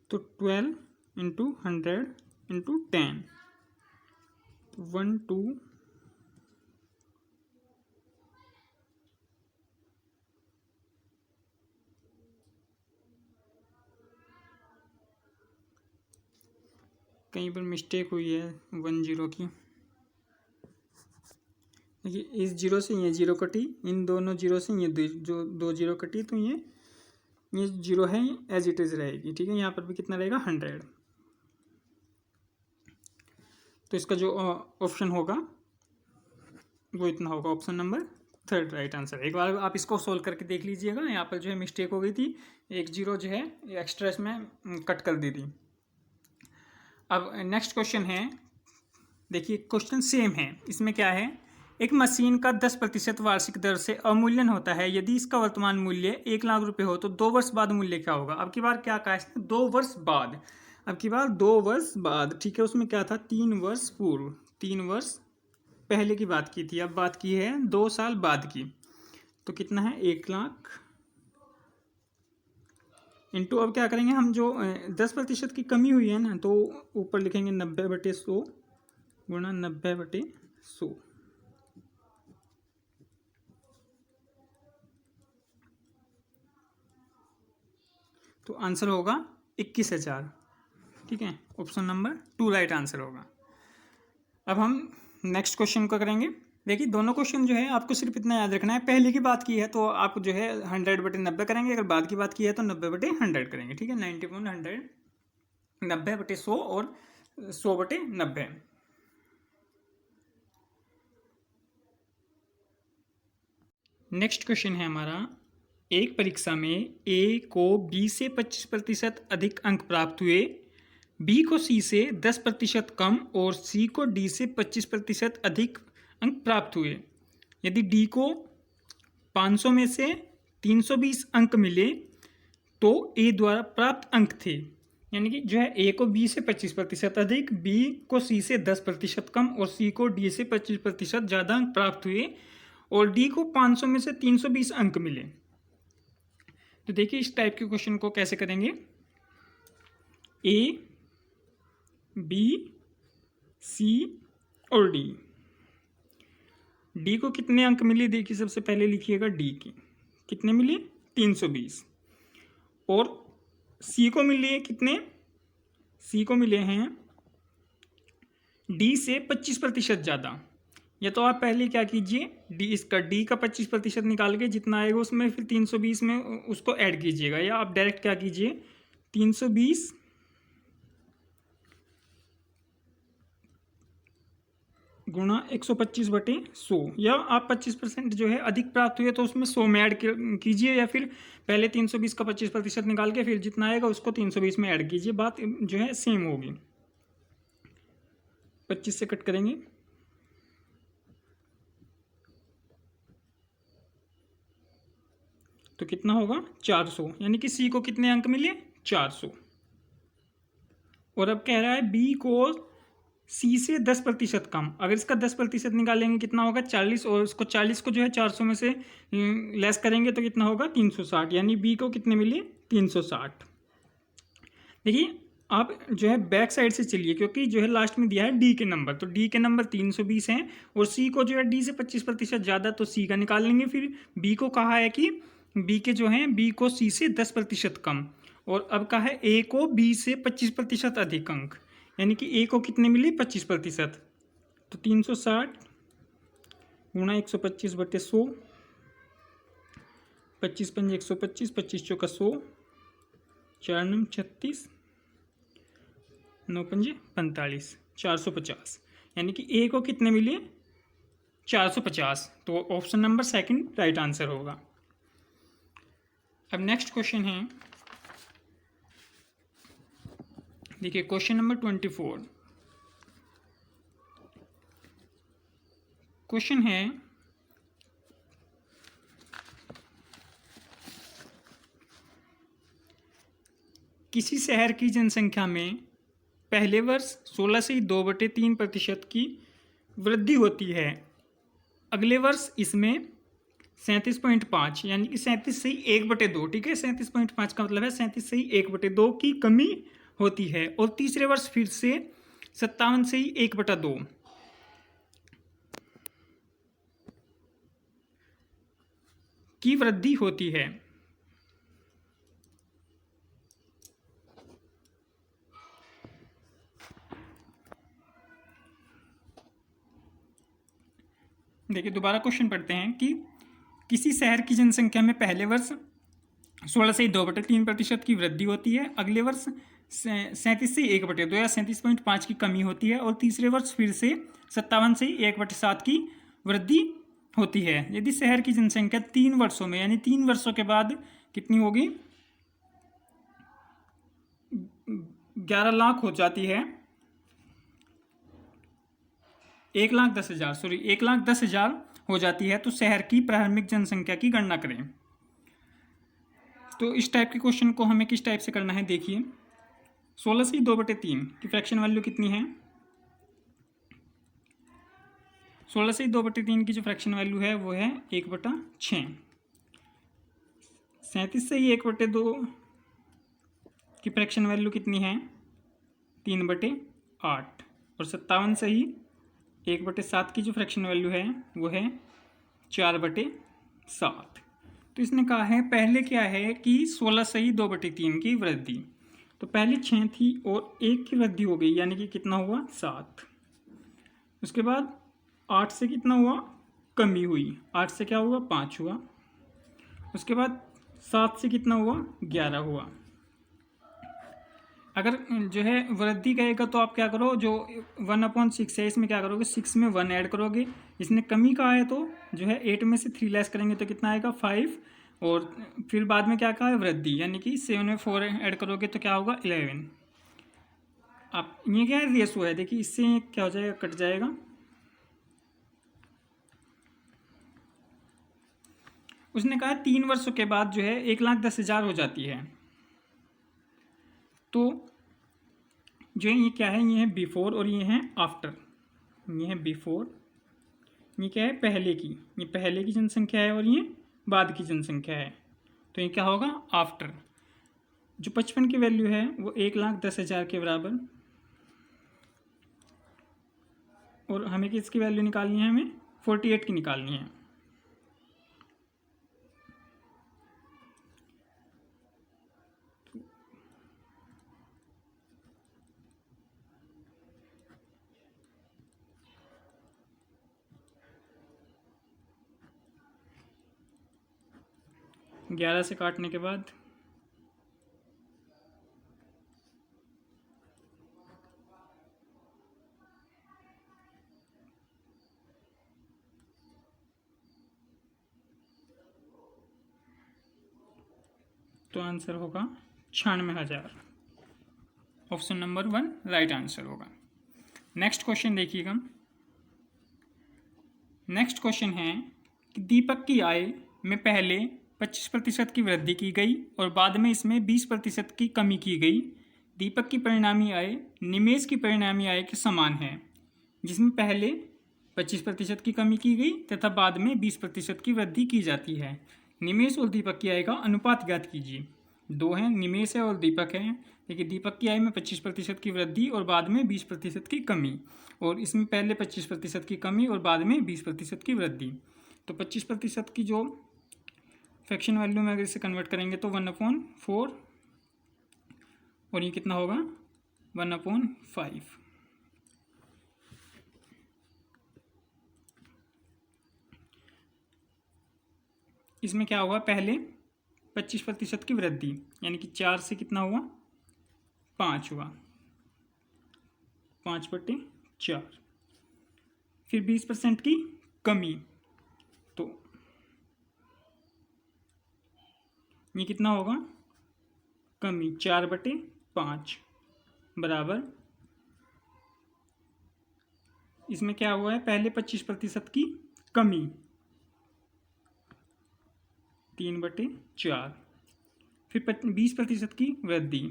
तो 12 × 100 × 10, 1 2 कहीं पर मिस्टेक हुई है 1 0 की। देखिए इस 0 से ये 0 कटी, इन दोनों 0 से ये जो 2 0 कटी, तो ये 0 है एज इट इज़ रहेगी, ठीक है। यहाँ पर भी कितना रहेगा 100। तो इसका जो ऑप्शन होगा वो इतना होगा, ऑप्शन नंबर 3 राइट आंसर। एक बार आप इसको सोल्व करके देख लीजिएगा, यहाँ पर जो है मिस्टेक हो गई थी, एक 0 जो है एक्स्ट्रा इसमें कट कर दी थी। अब नेक्स्ट क्वेश्चन है, देखिए क्वेश्चन सेम है, इसमें क्या है, एक मशीन का 10% वार्षिक दर से अवमूल्यन होता है। यदि इसका वर्तमान मूल्य 1 लाख रुपए हो तो 2 वर्ष बाद मूल्य क्या होगा। अब की बार क्या कहा है, 2 वर्ष बाद, अब की बार 2 वर्ष बाद, ठीक है। उसमें क्या था, 3 वर्ष पूर्व, 3 वर्ष पहले की बात की थी, अब बात की है 2 साल बाद की। तो कितना है 1 लाख इंटू, अब क्या करेंगे हम, जो 10% की कमी हुई है ना, तो ऊपर लिखेंगे 90/100 गुणा 90/100। तो आंसर होगा 21,000, ठीक है। ऑप्शन नंबर 2 राइट आंसर होगा। अब हम नेक्स्ट क्वेश्चन को करेंगे। देखिए दोनों क्वेश्चन जो है आपको सिर्फ इतना याद रखना है, पहले की बात की है तो आप जो है 100/90 करेंगे, अगर बाद की बात की है तो 90/100 करेंगे, ठीक है। 90/100, 90/100 और 100/90। नेक्स्ट क्वेश्चन है हमारा, एक परीक्षा में ए को बी से 25% अधिक अंक प्राप्त हुए, बी को सी से 10% कम और सी को डी से 25% अधिक अंक प्राप्त हुए। यदि डी को 500 में से 320 अंक मिले तो ए द्वारा प्राप्त अंक थे, यानी कि जो है ए को बी से 25% अधिक, बी को सी से 10% कम और सी को डी से 25% ज़्यादा अंक प्राप्त हुए और डी को 500 में से 320 अंक मिले। तो देखिए इस टाइप के क्वेश्चन को कैसे करेंगे, ए बी सी और डी, डी को कितने अंक मिले, देखिए सबसे पहले लिखिएगा डी की कितने मिले 320, और सी को मिले कितने, सी को मिले हैं डी से 25% ज़्यादा, या तो आप पहले क्या कीजिए, डी का 25% निकाल के जितना आएगा उसमें फिर 320 में उसको ऐड कीजिएगा, या आप डायरेक्ट क्या कीजिए 320 गुणा 125/100, या आप 25% जो है अधिक प्राप्त हुए तो उसमें 100 में ऐड कीजिए, या फिर पहले 320 का 25% निकाल के फिर जितना आएगा उसको 320 में ऐड कीजिए, बात जो है सेम होगी। 25 से कट करेंगे तो कितना होगा 400, यानी कि सी को कितने अंक मिले 400। और अब कह रहा है बी को सी से 10% कम, अगर इसका 10% निकालेंगे कितना होगा 40, और उसको 40 को जो है 400 में से लेस करेंगे तो कितना होगा 360, यानी बी को कितने मिले 360। देखिए आप जो है बैक साइड से चलिए, क्योंकि जो है लास्ट में दिया है डी के नंबर, तो डी के नंबर 320 हैं और सी को जो है डी से 25% ज़्यादा, तो सी का निकाल लेंगे। फिर बी को कहा है कि बी के जो हैं बी को सी से 10% कम, और अब कहा है ए को बी से 25% अधिक अंक, यानी कि ए को कितने मिले 25%, तो 360 गुणा 125/100, 25 पंजे 125, 25 चौका 100, 4 नम 36, 9 पंजे 45, 450, यानी कि ए को कितने मिले 450, तो option number second right answer होगा। अब नेक्स्ट क्वेश्चन है, देखिए क्वेश्चन नंबर 24। क्वेश्चन है किसी शहर की जनसंख्या में पहले वर्ष 16 से 2/3% की वृद्धि होती है, अगले वर्ष इसमें 37.5, यानी कि 37 से ही 1/2, ठीक है 37.5 का मतलब है 37 से ही 1/2 की कमी होती है, और तीसरे वर्ष फिर से 57 से ही 1/2 की वृद्धि होती है। देखिए दोबारा क्वेश्चन पढ़ते हैं कि किसी शहर की जनसंख्या में पहले वर्ष 16 से 2/3% की वृद्धि होती है, अगले वर्ष 37 से 1/2 या 37.5 की कमी होती है, और तीसरे वर्ष फिर से 57 से 1/7 की वृद्धि होती है। यदि शहर की जनसंख्या 3 वर्षों में, यानी 3 वर्षों के बाद कितनी होगी 11 लाख हो जाती है, 1,10,000 हो जाती है, तो शहर की प्रारंभिक जनसंख्या की गणना करें। तो इस टाइप के क्वेश्चन को हमें किस टाइप से करना है, देखिए 16 से 2/3 की फ्रैक्शन वैल्यू कितनी है, 16 से 2/3 की जो फ्रैक्शन वैल्यू है वो है 1/6। 37 से 1/2 की फ्रैक्शन वैल्यू कितनी है 3/8, और 57 से ही 1/7 की जो फ्रैक्शन वैल्यू है वो है 4/7। तो इसने कहा है पहले क्या है कि 16 से ही 2/3 की वृद्धि, तो पहले 6 थी और 1 की वृद्धि हो गई, यानी कि कितना हुआ 7। उसके बाद 8 से कितना हुआ कमी हुई, 8 से क्या हुआ 5 हुआ। उसके बाद 7 से कितना हुआ 11 हुआ। अगर जो है वृद्धि कहेगा तो आप क्या करो, जो 1/6 है इसमें क्या करोगे 6 में 1 ऐड करोगे, इसने कमी कहा है तो जो है 8 में से 3 लेस करेंगे तो कितना आएगा 5, और फिर बाद में क्या कहा है वृद्धि, यानी कि 7 में 4 ऐड करोगे तो क्या होगा 11। आप ये क्या है रेशो है, देखिए इससे क्या हो जाएगा कट जाएगा। उसने कहा 3 वर्षों के बाद जो है 1,10,000 हो जाती है, तो जो है ये क्या है, ये है बिफोर और ये है आफ्टर, ये है बिफोर, ये क्या है पहले की, ये पहले की जनसंख्या है और ये बाद की जनसंख्या है, तो ये क्या होगा आफ्टर। जो 55 की वैल्यू है वो 1,10,000 के बराबर, और हमें किसकी वैल्यू निकालनी है, हमें 48 की निकालनी है। 11 से काटने के बाद तो आंसर होगा 96,000। ऑप्शन नंबर 1 राइट आंसर होगा। नेक्स्ट क्वेश्चन देखिएगा। नेक्स्ट क्वेश्चन है कि दीपक की आय में पहले 25% की वृद्धि की गई और बाद में इसमें 20% की कमी की गई। दीपक की परिणामी आय निमेश की परिणामी आय के समान है, जिसमें पहले 25% की कमी की गई तथा बाद में 20% की वृद्धि की जाती है। निमेश और दीपक की आय का अनुपात ज्ञात कीजिए। दो हैं, निमेश है और दीपक है। देखिए दीपक की आय में 25% की वृद्धि और बाद में 20% की कमी, और इसमें पहले 25% की कमी और बाद में 20% की वृद्धि। तो 25% की जो फ्रैक्शन वैल्यू में अगर इसे कन्वर्ट करेंगे तो 1/4, और ये कितना होगा 1/5। इसमें क्या हुआ, पहले 25% की वृद्धि, यानी कि 4 से कितना हुआ 5 हुआ, 5/4। फिर 20% की कमी, तो ये कितना होगा कमी 4/5 बराबर, इसमें क्या हुआ है पहले 25% की कमी 3/4, फिर 20% की वृद्धि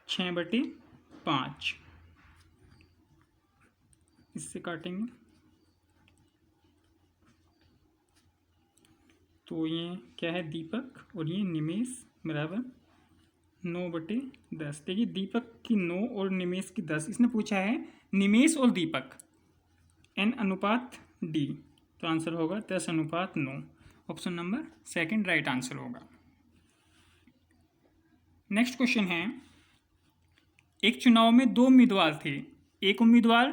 6/5। इससे काटेंगे तो ये क्या है दीपक और ये निमेश बराबर 9/10। देखिए दीपक की 9 और निमेश की 10। इसने पूछा है निमेश और दीपक n/d, तो आंसर होगा 10/9। ऑप्शन नंबर 2 राइट आंसर होगा। नेक्स्ट क्वेश्चन है, एक चुनाव में 2 उम्मीदवार थे। एक उम्मीदवार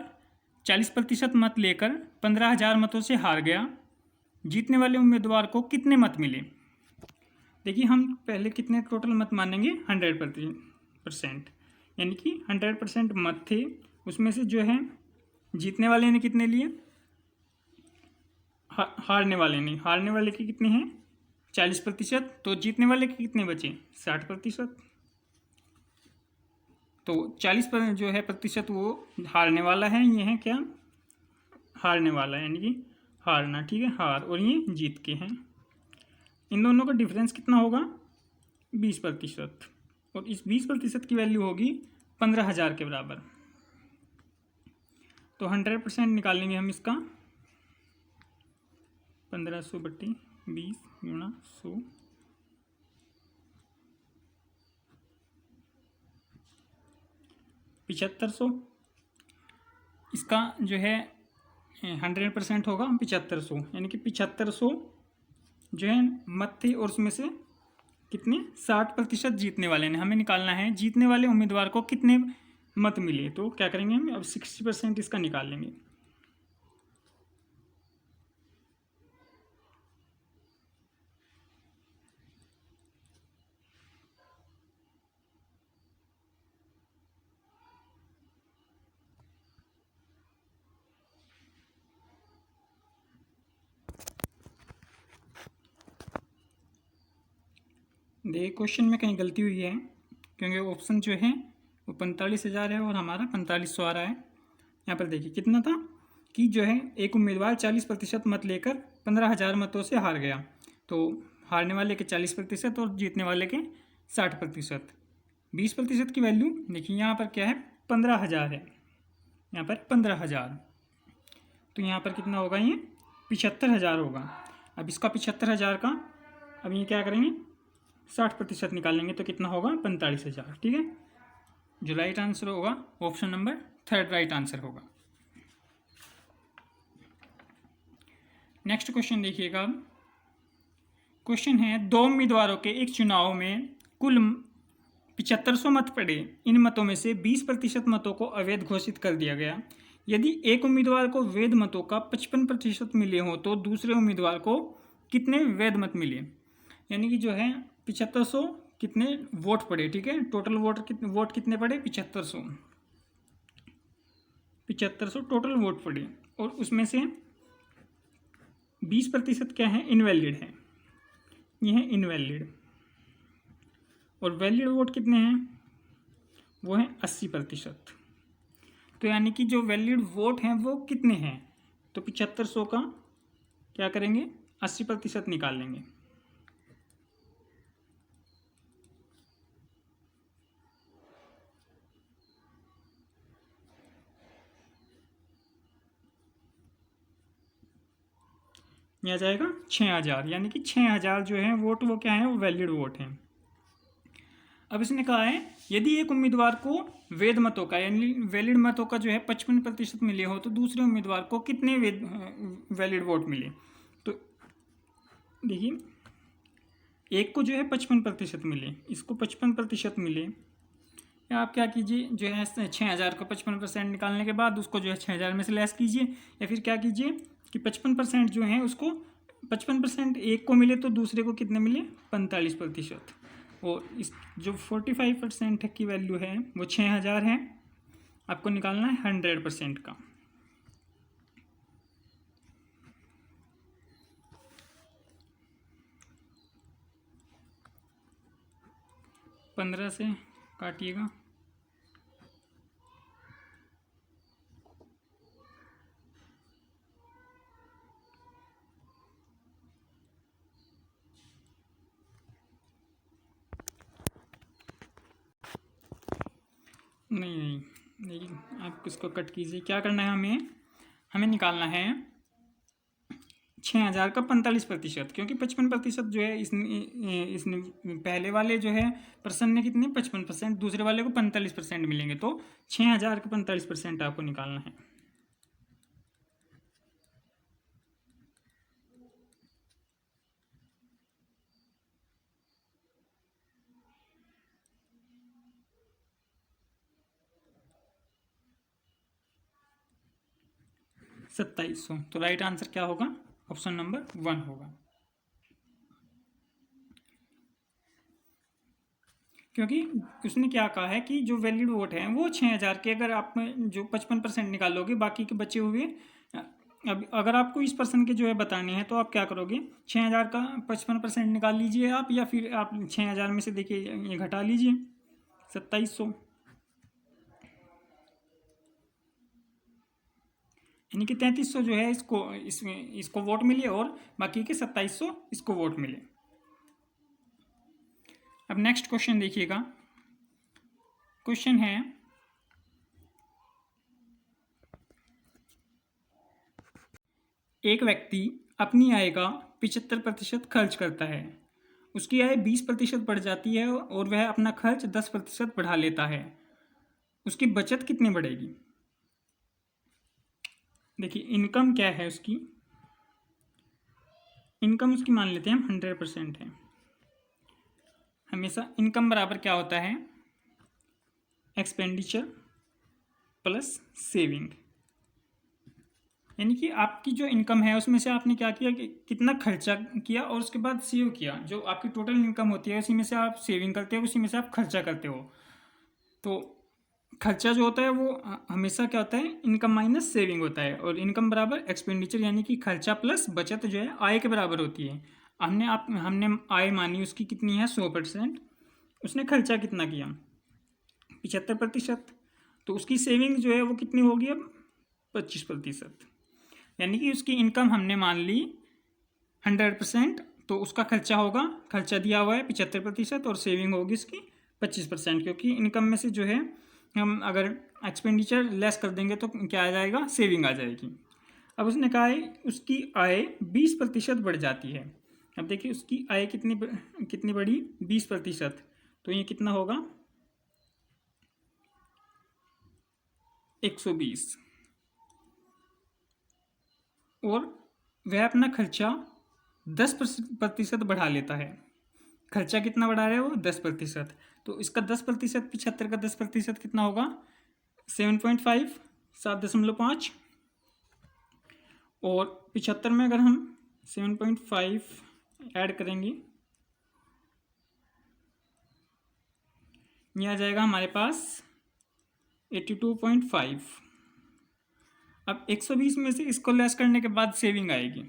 40% मत लेकर 15,000 मतों से हार गया। जीतने वाले उम्मीदवार को कितने मत मिले? देखिए हम पहले कितने टोटल मत मानेंगे 100%, यानी कि 100% मत थे, उसमें से जो है जीतने वाले ने कितने लिए, हारने वाले के कितने हैं 40%, तो जीतने वाले के कितने बचे 60%। तो 40% जो है प्रतिशत वो हारने वाला है, ये है क्या हारने वाला है, यानी कि हारना, ठीक है हार, और ये जीत के हैं। इन दोनों का डिफरेंस कितना होगा 20%, और इस 20% की वैल्यू होगी 15,000 के बराबर। तो 100% निकालेंगे हम इसका 1500/20 गुणा 100, $7500। इसका जो है 100% होगा 7500, यानी कि 7500 जो है मत थे, और उसमें से कितने 60% जीतने वाले ने। हमें निकालना है जीतने वाले उम्मीदवार को कितने मत मिले, तो क्या करेंगे हम अब 60% इसका निकाल लेंगे। देखिए क्वेश्चन में कहीं गलती हुई है, क्योंकि ऑप्शन जो है वो 45,000 है और हमारा 4500 आ रहा है। यहाँ पर देखिए कितना था कि जो है एक उम्मीदवार 40% मत लेकर 15,000 मतों से हार गया, तो हारने वाले के 40% और जीतने वाले के 60%। 20% की वैल्यू देखिए यहाँ पर क्या है 15,000 है, यहाँ पर 15,000, तो यहाँ पर कितना होगा ये 75,000 होगा। अब इसका 75,000 का अब ये क्या करेंगे 60% निकालेंगे, तो कितना होगा 45,000, ठीक है। जो राइट आंसर होगा ऑप्शन नंबर 3 राइट आंसर होगा। नेक्स्ट क्वेश्चन देखिएगा। क्वेश्चन है 2 उम्मीदवारों के एक चुनाव में कुल 7500 मत पड़े। इन मतों में से 20% मतों को अवैध घोषित कर दिया गया। यदि एक उम्मीदवार को वैध मतों का 55% मिले हो तो दूसरे उम्मीदवार को कितने वैध मत मिले? यानी कि जो है 7500 कितने वोट पड़े, ठीक है, टोटल वोट कितने पड़े, 7500 टोटल वोट पड़े, और उसमें से 20% क्या है, इनवैलिड है, ये है इनवैलिड, और वैलिड वोट कितने हैं, वो है 80%। तो यानी कि जो वैलिड वोट हैं वो कितने हैं, तो 7500 का क्या करेंगे, 80% निकाल लेंगे। ये आ जाएगा 6000, यानी कि 6000 जो है वोट वो क्या है, वो वैलिड वोट हैं। अब इसने कहा है यदि एक उम्मीदवार को वैध मतों का यानी वैलिड मतों का जो है 55% मिले हो तो दूसरे उम्मीदवार को कितने वैलिड वोट मिले। तो देखिए एक को जो है 55% मिले, इसको 55% मिले, या आप क्या कीजिए जो है 6000 को 55% निकालने के बाद उसको जो है 6000 में से लेस कीजिए, या फिर क्या कीजिए कि 55% जो है उसको 55% एक को मिले तो दूसरे को कितने मिले, 45%, और इस जो 45% की वैल्यू है वो 6000 है, आपको निकालना है 100% का। पंद्रह से काटिएगा, नहीं देखिए आप इसको कट कीजिए, क्या करना है हमें निकालना है 6000 का 45%, क्योंकि 55% जो है इसने पहले वाले जो है पर्सन ने कितने 55%, दूसरे वाले को 45% मिलेंगे, तो 6000 का 45% आपको निकालना है। ₹2700, तो राइट आंसर क्या होगा, ऑप्शन नंबर 1 होगा, क्योंकि उसने क्या कहा है कि जो वैलिड वोट है वो 6000 के, अगर आप में जो 55% निकालोगे बाकी के बचे हुए, अब अगर आपको इस पर्सन के जो है बताने हैं तो आप क्या करोगे, 6000 का 55% निकाल लीजिए आप, या फिर आप 6000 में से देखिए ये घटा लीजिए 2700, यानी कि 3300 जो है इसको वोट मिले और बाकी के 2700 इसको वोट मिले। अब नेक्स्ट क्वेश्चन देखिएगा, क्वेश्चन है एक व्यक्ति अपनी आय का 75% खर्च करता है, उसकी आय 20% बढ़ जाती है और वह अपना खर्च 10% बढ़ा लेता है, उसकी बचत कितनी बढ़ेगी। देखिए इनकम क्या है उसकी, इनकम उसकी मान लेते हैं हम 100% है, हमेशा इनकम बराबर क्या होता है, एक्सपेंडिचर प्लस सेविंग, यानी कि आपकी जो इनकम है उसमें से आपने क्या किया कि कितना खर्चा किया और उसके बाद सेव किया, जो आपकी टोटल इनकम होती है उसी में से आप सेविंग करते हो, उसी में से आप खर्चा करते हो। तो खर्चा जो होता है वो हमेशा क्या होता है, इनकम माइनस सेविंग होता है, और इनकम बराबर एक्सपेंडिचर यानी कि खर्चा प्लस बचत जो है आय के बराबर होती है। हमने आय मानी उसकी कितनी है 100%, उसने खर्चा कितना किया 75%, तो उसकी सेविंग जो है वो कितनी होगी अब 25%, यानी कि उसकी इनकम हमने मान ली 100%, तो उसका खर्चा होगा, खर्चा दिया हुआ है 75% और सेविंग होगी इसकी 25%, क्योंकि इनकम में से जो है हम अगर एक्सपेंडिचर लेस कर देंगे तो क्या आ जाएगा, सेविंग आ जाएगी। अब उसने कहा है उसकी आय 20% बढ़ जाती है, अब देखिए उसकी आय कितनी बढ़ी 20%, तो ये कितना होगा 120, और वह अपना खर्चा 10% बढ़ा लेता है, खर्चा कितना बढ़ा रहे हो 10%, तो इसका 10%, 75 का 10% कितना होगा 7.5, 7.5, और 75 में अगर हम 7.5 ऐड करेंगे ये आ जाएगा हमारे पास 82.5। अब 120 में से इसको लेस करने के बाद सेविंग आएगी।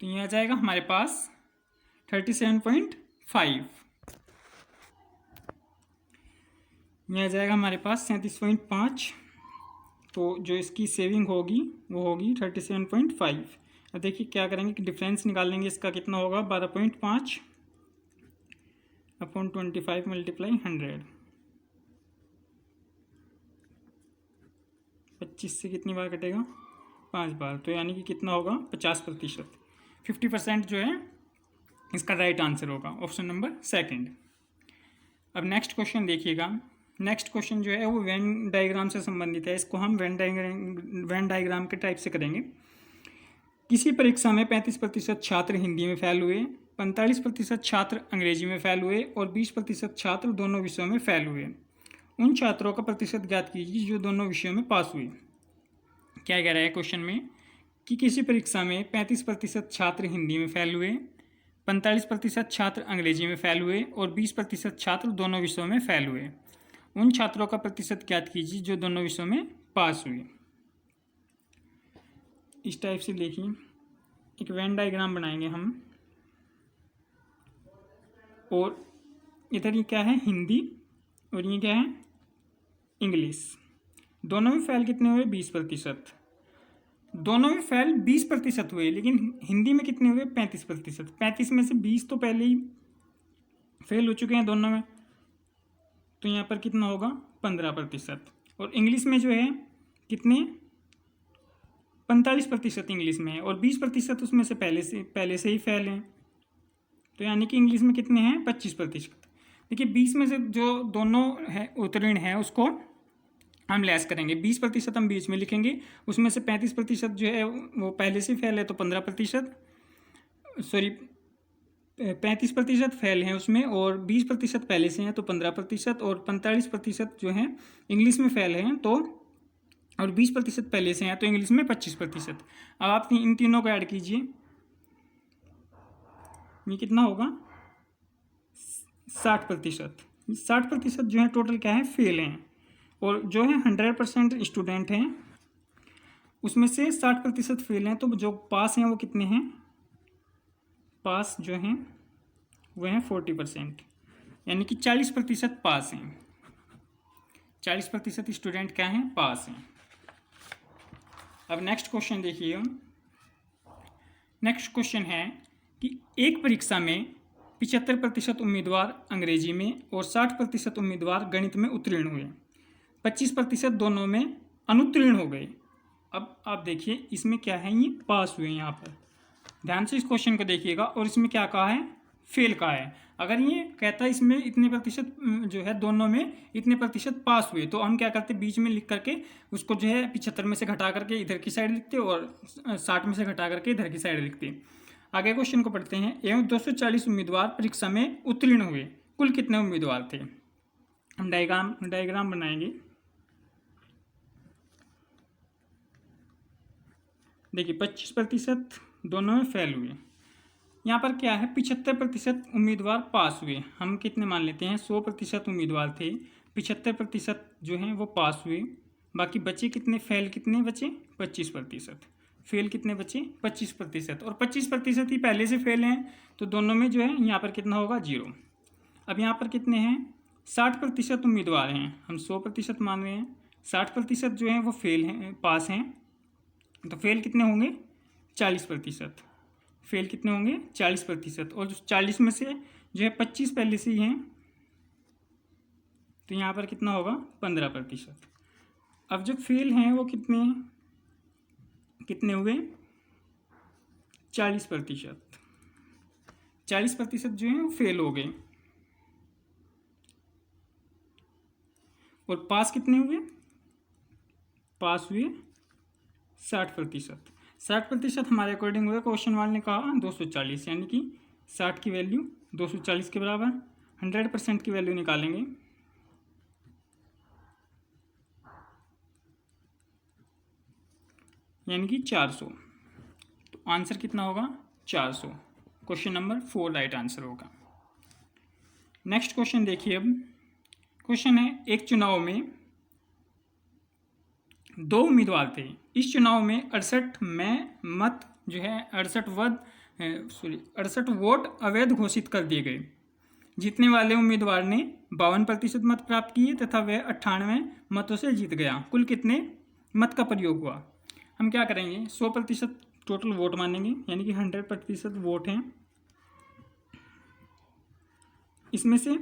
तो ये आ जाएगा हमारे पास 37.5। ये आ जाएगा हमारे पास 37.5। तो जो इसकी सेविंग होगी वो होगी 37.5। अब देखिए क्या करेंगे कि डिफरेंस निकाल लेंगे, इसका कितना होगा 12.5 अपॉन 25 मल्टीप्लाई 100। 25 से कितनी बार कटेगा 5 बार, तो यानी कि कितना होगा 50%। 50% जो है इसका राइट आंसर होगा, ऑप्शन नंबर सेकंड। अब नेक्स्ट क्वेश्चन देखिएगा। नेक्स्ट क्वेश्चन जो है वो वेन डायग्राम से संबंधित है। इसको हम वेन डायग्राम के टाइप से करेंगे। किसी परीक्षा में 35% छात्र हिंदी में फेल हुए, 45% छात्र अंग्रेजी में फेल हुए और 20% छात्र दोनों विषयों में फेल हुए। उन छात्रों का प्रतिशत ज्ञात कीजिए जो दोनों विषयों में पास हुए। क्या कह रहा है क्वेश्चन में कि किसी परीक्षा में 35% छात्र हिंदी में फेल हुए, 45% छात्र अंग्रेजी में फेल हुए और 20% छात्र दोनों विषयों में फेल हुए। उन छात्रों का प्रतिशत ज्ञात कीजिए जो दोनों विषयों में पास हुए। इस टाइप से देखिए एक वेन डायग्राम बनाएंगे हम, और इधर ये क्या है हिंदी और ये क्या है इंग्लिश। दोनों में फेल कितने हुए 20%। दोनों में फेल 20% हुए, लेकिन हिंदी में कितने हुए 35%। 35 में से 20 तो पहले ही फेल हो चुके हैं दोनों में, तो यहाँ पर कितना होगा 15%। और इंग्लिश में जो है कितने 45% इंग्लिश में है और 20% उसमें से पहले से ही फेल हैं, तो यानी कि इंग्लिश में कितने हैं 25%। देखिए 20 में से जो दोनों है उत्तीर्ण है उसको हम लेस करेंगे, 20% हम बीच में लिखेंगे, उसमें से 35% जो है वो पहले से फेल है तो 15%, सॉरी 35% फेल हैं उसमें और 20% पहले से हैं तो 15%, और 45% जो हैं इंग्लिश में फेल हैं तो, और 20% पहले से हैं तो इंग्लिश में 25%। अब आप इन तीनों को ऐड कीजिए, ये कितना होगा 60%। 60% जो है टोटल क्या है फेल हैं, और जो है 100% स्टूडेंट हैं उसमें से 60% फेल हैं, तो जो पास हैं वो कितने हैं, पास जो हैं वो हैं 40%, यानी कि 40% पास हैं। 40% स्टूडेंट क्या हैं पास हैं। अब नेक्स्ट क्वेश्चन देखिए। नेक्स्ट क्वेश्चन है कि एक परीक्षा में 75% उम्मीदवार अंग्रेजी में और 60% उम्मीदवार गणित में उत्तीर्ण हुए, 25% दोनों में अनुत्तीर्ण हो गए। अब आप देखिए इसमें क्या है, ये पास हुए। यहाँ पर ध्यान से इस क्वेश्चन को देखिएगा, और इसमें क्या कहा है फेल कहा है। अगर ये कहता है इसमें इतने प्रतिशत जो है दोनों में इतने प्रतिशत पास हुए, तो हम क्या करते बीच में लिख करके उसको जो है 75 में से घटा करके इधर की साइड लिखते और 60 में से घटा करके इधर की साइड लिखते। आगे क्वेश्चन को पढ़ते हैं। एवं 240 उम्मीदवार परीक्षा में उत्तीर्ण हुए, कुल कितने उम्मीदवार थे। हम डायग्राम बनाएंगे। देखिए 25% दोनों में फेल हुए। यहाँ पर क्या है 75% उम्मीदवार पास हुए। हम कितने मान लेते हैं 100% उम्मीदवार थे, 75% जो हैं वो पास हुए, बाकी बचे कितने फेल, कितने बचे 25%। फेल कितने बचे 25%, और 25% ही पहले से फेल हैं, तो दोनों में जो है यहाँ पर कितना होगा 0। अब यहाँ पर कितने हैं 60% उम्मीदवार हैं, हम 100% मान रहे हैं, 60% जो हैं वो फेल हैं पास हैं, तो फेल कितने होंगे 40%। फेल कितने होंगे 40%, और जो 40 में से जो है 25 पहले से ही हैं, तो यहाँ पर कितना होगा 15%। अब जो फेल हैं वो कितने हुए 40%। 40% जो है वो फेल हो गए, और पास कितने हुए पास हुए 60%। 60% हमारे अकॉर्डिंग हुआ, क्वेश्चन वाले ने कहा 240, यानी कि 60 की वैल्यू 240 के बराबर। 100% की वैल्यू निकालेंगे, यानी कि 400। तो आंसर कितना होगा? 400। क्वेश्चन नंबर 4 राइट आंसर होगा। नेक्स्ट क्वेश्चन देखिए। अब क्वेश्चन है, एक चुनाव में 2 उम्मीदवार थे। इस चुनाव में 68 में मत जो है 68 वोट अवैध घोषित कर दिए गए। जीतने वाले उम्मीदवार ने 52% मत प्राप्त किए तथा वह 98 मतों से जीत गया। कुल कितने मत का प्रयोग हुआ? हम क्या करेंगे, 100% टोटल वोट मानेंगे, यानी कि 100% वोट हैं। इसमें से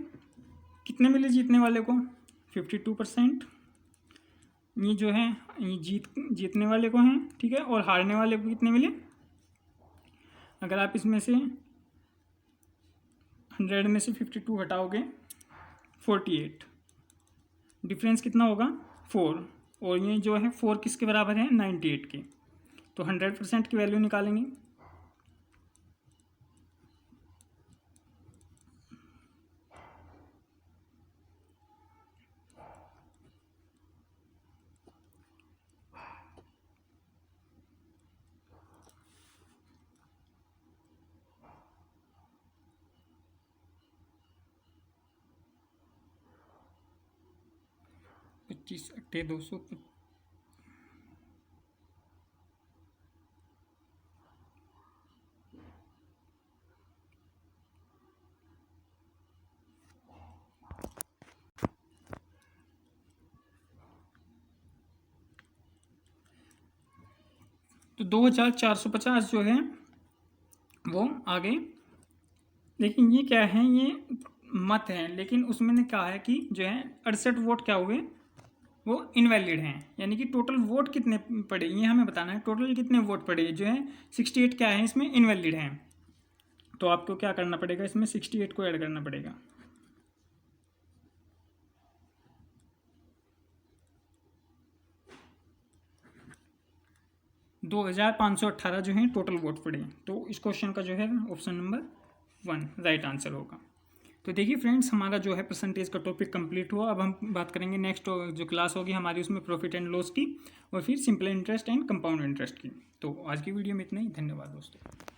कितने मिले जीतने वाले को? 52%। ये जो है ये जीतने वाले को हैं, ठीक है। और हारने वाले को कितने मिले? अगर आप इसमें से 100 में से 52 हटाओगे 48, डिफरेंस कितना होगा? 4। और ये जो है 4 किसके बराबर है? 98 के। तो 100% की वैल्यू निकालेंगे। पच्चीस 200 तो 2450 जो है वो आगे। लेकिन ये क्या है, ये मत है, लेकिन उसमें ने कहा है कि जो है 68 वोट क्या हुए, वो इनवैलिड हैं। यानी कि टोटल वोट कितने पड़े ये हमें बताना है। टोटल कितने वोट पड़े जो है 68 क्या है इसमें इनवैलिड हैं। तो आपको क्या करना पड़ेगा, इसमें 68 को ऐड करना पड़ेगा। दो 2518 जो है टोटल वोट पड़े। तो इस क्वेश्चन का जो है ऑप्शन नंबर 1 राइट आंसर होगा। तो देखिए फ्रेंड्स, हमारा जो है परसेंटेज का टॉपिक कंप्लीट हुआ। अब हम बात करेंगे नेक्स्ट जो क्लास होगी हमारी, उसमें प्रॉफिट एंड लॉस की और फिर simple interest and compound interest की। तो आज की वीडियो में इतना ही। धन्यवाद दोस्तों।